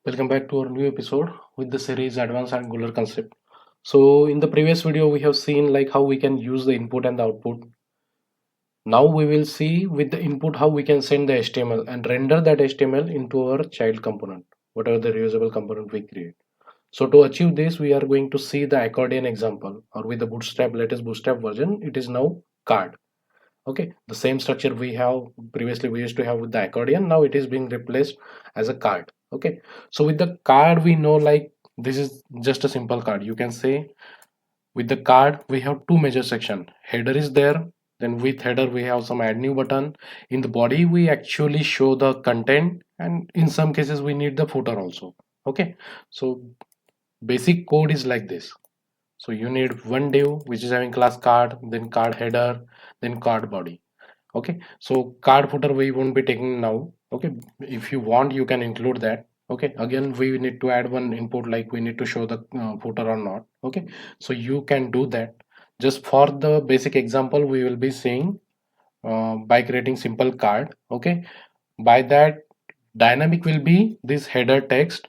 Welcome back to our new episode with the series Advanced Angular Concept. So in the previous video we have seen like how we can use the input and the output. Now we will see with the input how we can send the HTML and render that HTML into our child component, whatever the reusable component we create. So to achieve this we are going to see the accordion example, or with the bootstrap latest bootstrap version it is now card. Okay, the same structure we have previously we used to have with the accordion, now it is being replaced as a card. Okay, so with the card we know like this is just a simple card. You can say with the card we have two major section. Header is there, then with header we have some add new button. In the body we actually show the content, and in some cases we need the footer also. Okay, so basic code is like this. So you need one div which is having class card, then card header, then card body. Okay, so card footer we won't be taking now. Okay, if you want you can include that. Okay, again we need to add one input, like we need to show the footer or not. Okay, so you can do that. Just for the basic example we will be seeing by creating simple card. Okay, by that dynamic will be this header text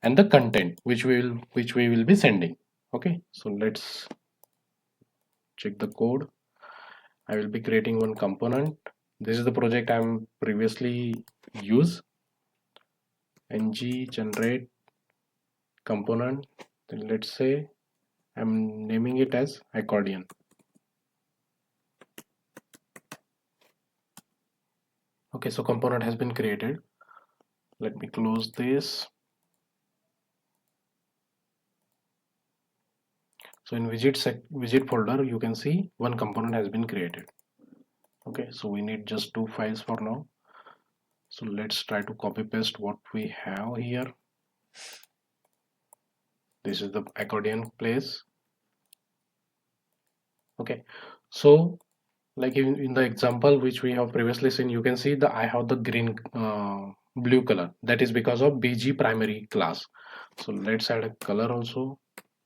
and the content which we will be sending. Okay, so let's check the code. I will be creating one component. This is the project I'm previously use. Ng generate component. Then let's say I'm naming it as accordion. Okay, so component has been created. Let me close this. So in widget folder, you can see one component has been created. Okay, so we need just two files for now. So let's try to copy paste what we have here. This is the accordion place. Okay, so like in the example which we have previously seen, you can see that I have the green blue color. That is because of BG primary class. So let's add a color also.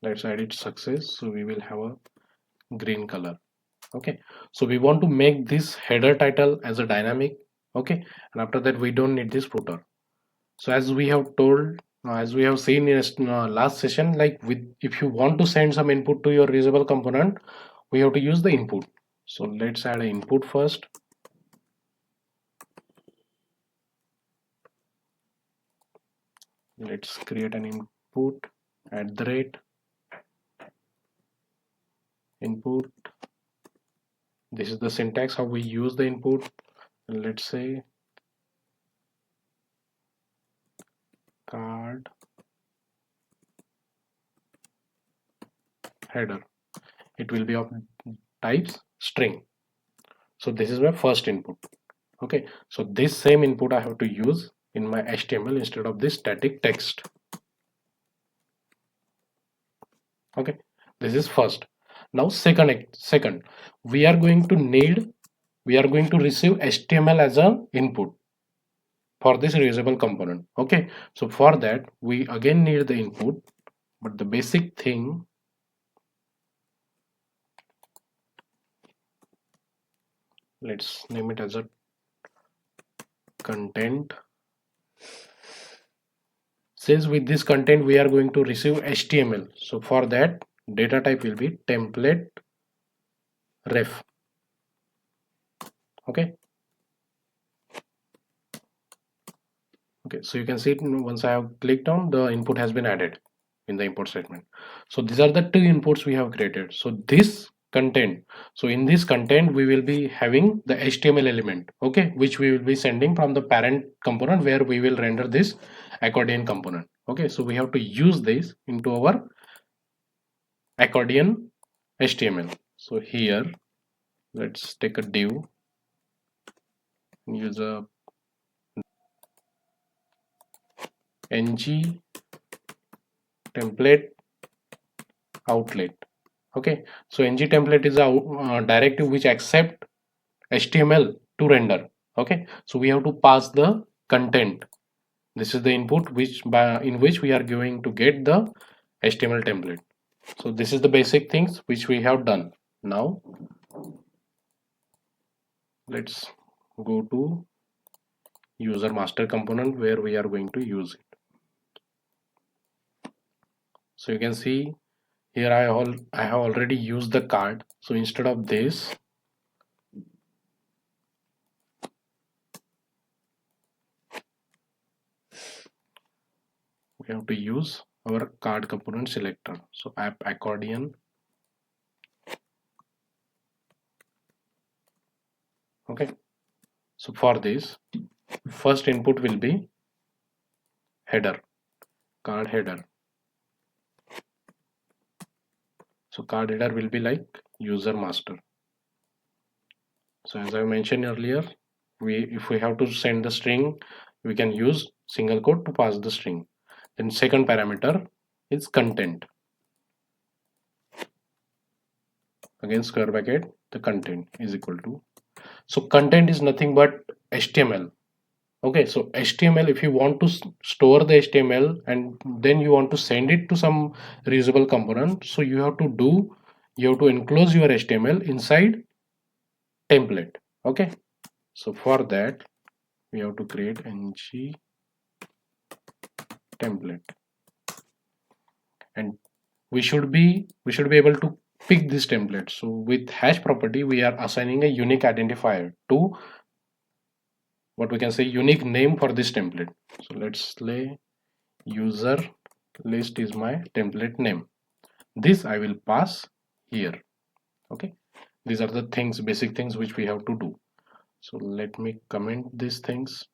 Let's add it success. So we will have a green color. Okay, so we want to make this header title as a dynamic. Okay, and after that we don't need this footer. So as we have told, as we have seen in last session, like with if you want to send some input to your reusable component, we have to use the input. So let's add an input first. Let's create an input at the rate input. This is the syntax how we use the input. And let's say card header. It will be of types string. So this is my first input. Okay, so this same input I have to use in my HTML instead of this static text. Okay, this is first. Now second we are going to receive HTML as an input for this reusable component. Okay, so for that we again need the input, but the basic thing, let's name it as a content. Since with this content we are going to receive HTML, so for that data type will be template ref. Okay, so you can see it once I have clicked on, the input has been added in the import statement. So these are the two inputs we have created. So this content, so in this content we will be having the HTML element, okay, which we will be sending from the parent component where we will render this accordion component. Okay, so we have to use this into our accordion HTML. So here let's take a div, use a ng template outlet. Okay, so ng template is a directive which accept HTML to render. Okay, so we have to pass the content. This is the input in which we are going to get the HTML template. So this is the basic things which we have done. Now let's go to user master component where we are going to use it. So you can see here I have already used the card. So instead of this, we have to use our card component selector. So app accordion. Okay. So for this, first input will be header, card header. So card header will be like user master. So as I mentioned earlier, if we have to send the string, we can use single quote to pass the string. Then second parameter is content. Again square bracket, the content is equal to. So content is nothing but HTML. Okay, so HTML, if you want to store the HTML and then you want to send it to some reusable component, so you have to enclose your HTML inside template. Okay, so for that we have to create ng template, and we should be able to pick this template. So with hash property we are assigning a unique identifier to what we can say unique name for this template. So let's say user list is my template name. This I will pass here. Okay, these are the things, basic things which we have to do. So let me comment these things.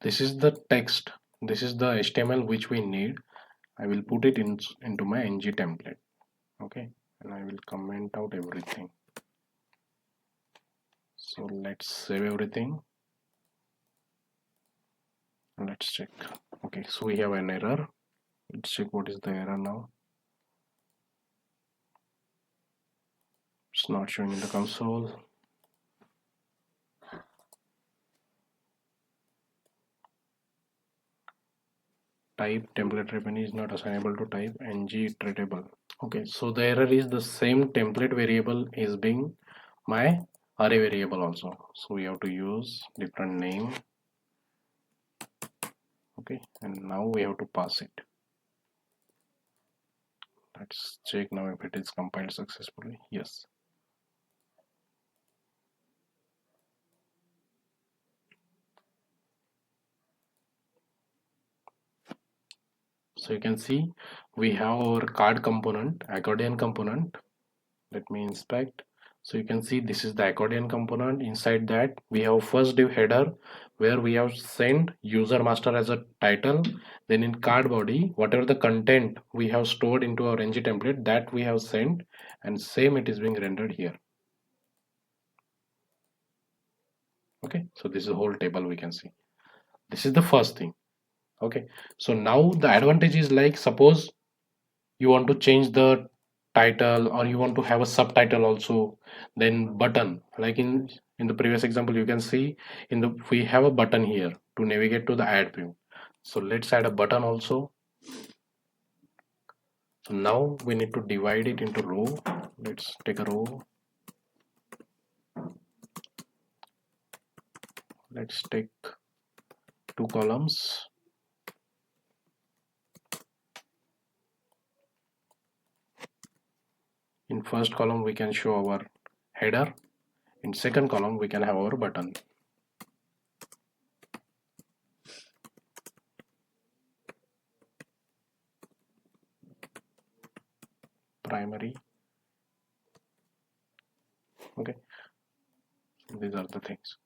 This is the text, this is the HTML which we need. I will put it into my ng template. Okay, and I will comment out everything. So let's save everything. Let's check. Okay, so we have an error. Let's check what is the error now. It's not showing in the console. Type template revenue is not assignable to type ng iteratable. Okay, so the error is the same template variable is being my array variable also. So we have to use different name. Okay, and now we have to pass it. Let's check now if it is compiled successfully. Yes. So you can see we have our card component, accordion component. Let me inspect. So you can see this is the accordion component. Inside that we have first div header where we have sent user master as a title. Then in card body, whatever the content we have stored into our ng template, that we have sent, and same it is being rendered here. Okay, so this is the whole table we can see. This is the first thing. Okay, so now the advantage is like, suppose you want to change the title or you want to have a subtitle also, then button, like in the previous example you can see we have a button here to navigate to the add view. So let's add a button also. So now we need to divide it into row. Let's take a row. Let's take 2 columns. In first column we can show our header. In second column we can have our button. Primary. Okay, these are the things.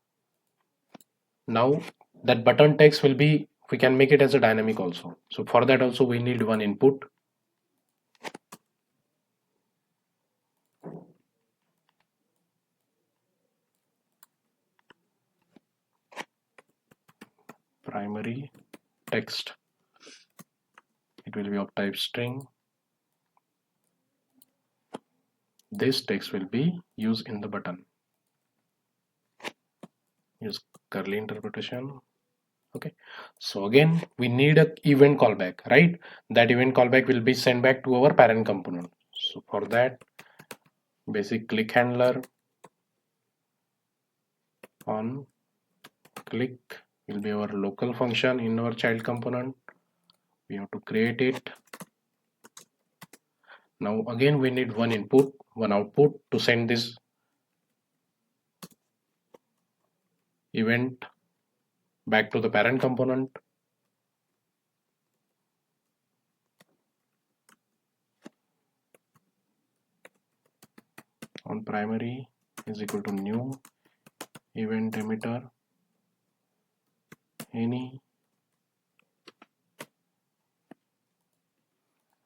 Now that button text will be, we can make it as a dynamic also. So for that also we need one input. Primary text. It will be of type string. This text will be used in the button. Use curly interpretation Okay, so again we need a event callback, right? That event callback will be sent back to our parent component. So for that, basic click handler on click will be our local function in our child component. We have to create it. Now again we need one input, one output to send this event back to the parent component. On primary is equal to new event emitter any.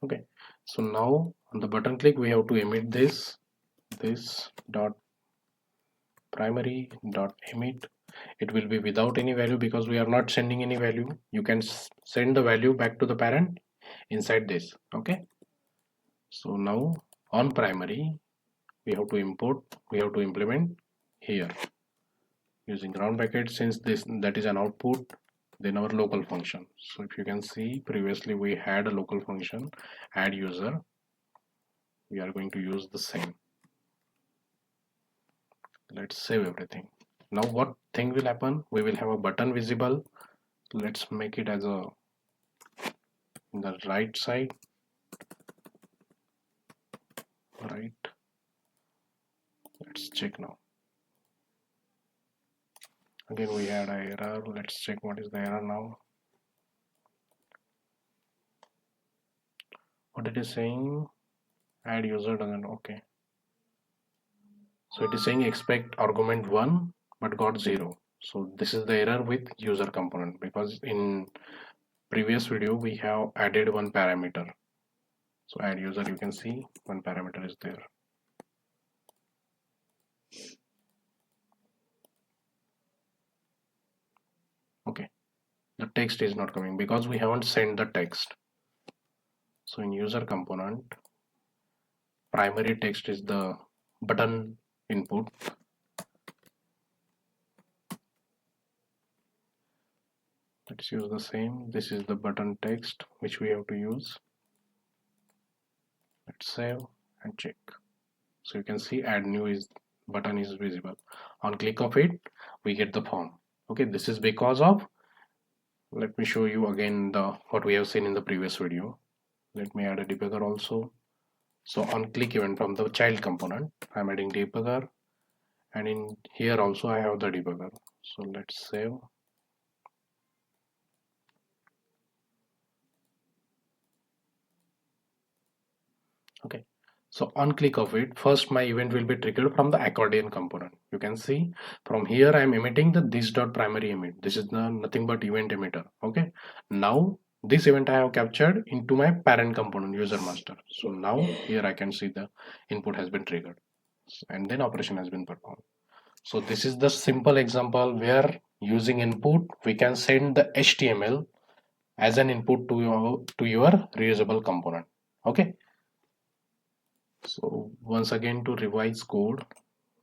Okay, so now on the button click we have to emit this dot primary dot emit. It will be without any value because we are not sending any value. You can send the value back to the parent inside this. Okay, so now on primary we have to implement here using round bracket, since that is an output, then our local function. So if you can see, previously we had a local function add user. We are going to use the same. Let's save everything. Now what thing will happen? We will have a button visible. Let's make it as a in the right side, right. Let's check now. Again we had an error. Let's check what is the error now. What it is saying, add user doesn't. Okay, so it is saying expect argument 1 but got 0. So this is the error with user component, because in previous video we have added one parameter. So add user, you can see one parameter is there. Okay, the text is not coming because we haven't sent the text. So in user component, primary text is the button input. Let's use the same. This is the button text which we have to use. Let's save and check. So you can see add new is button is visible. On click of it, we get the form. Okay, this is because of, let me show you again the what we have seen in the previous video. Let me add a debugger also. So on click event from the child component, I'm adding debugger, and in here also I have the debugger. So let's save. Okay, so on click of it, first my event will be triggered from the accordion component. You can see from here I am emitting the this dot primary emit. This is the nothing but event emitter. Okay, now this event I have captured into my parent component user master. So now here I can see the input has been triggered and then operation has been performed. So this is the simple example where using input we can send the HTML as an input to your reusable component. Okay, so once again to revise code,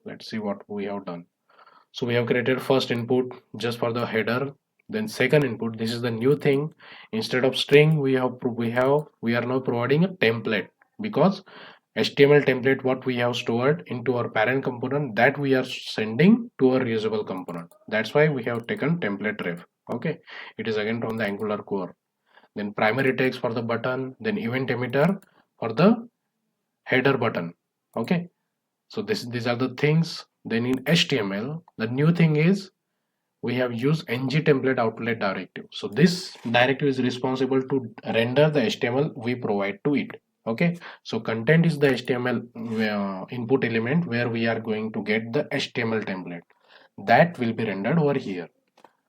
let's see what we have done. So we have created first input just for the header, then second input, this is the new thing. Instead of string we are now providing a template, because HTML template what we have stored into our parent component, that we are sending to our reusable component. That's why we have taken template ref. Okay, it is again from the Angular core. Then primary text for the button, then event emitter for the header button. Okay, so these are the things. Then in HTML, the new thing is we have used ng template outlet directive. So this directive is responsible to render the HTML we provide to it. Okay, so content is the HTML input element where we are going to get the HTML template that will be rendered over here.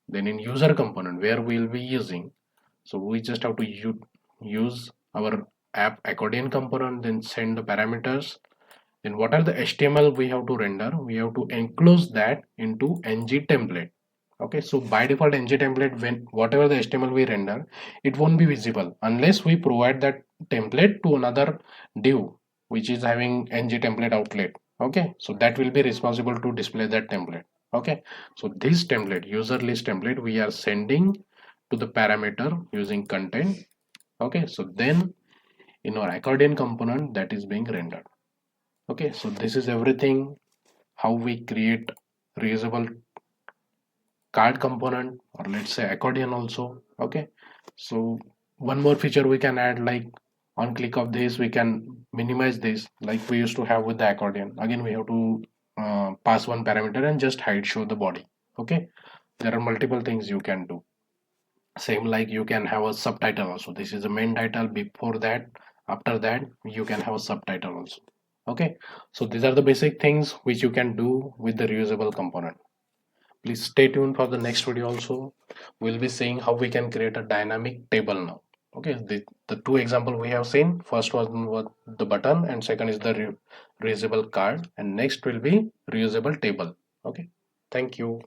Then in user component where we will be using, so we just have to use our app accordion component, then send the parameters. Then what are the HTML we have to render? We have to enclose that into ng template. Okay, so by default ng template, when whatever the HTML we render, it won't be visible unless we provide that template to another div which is having ng template outlet. Okay, so that will be responsible to display that template. Okay, so this template, user list template, we are sending to the parameter using content. Okay, so then in our accordion component that is being rendered. Okay, so this is everything how we create reusable card component, or let's say accordion also. Okay, so one more feature we can add, like on click of this we can minimize this, like we used to have with the accordion. Again we have to pass one parameter and just hide show the body. Okay, there are multiple things you can do. Same like you can have a subtitle also. This is the main title. Before that, after that you can have a subtitle also. Okay, so these are the basic things which you can do with the reusable component. Please stay tuned for the next video also. We'll be seeing how we can create a dynamic table now. Okay, the two example we have seen, first one was the button and second is the reusable card, and next will be reusable table. Okay, thank you.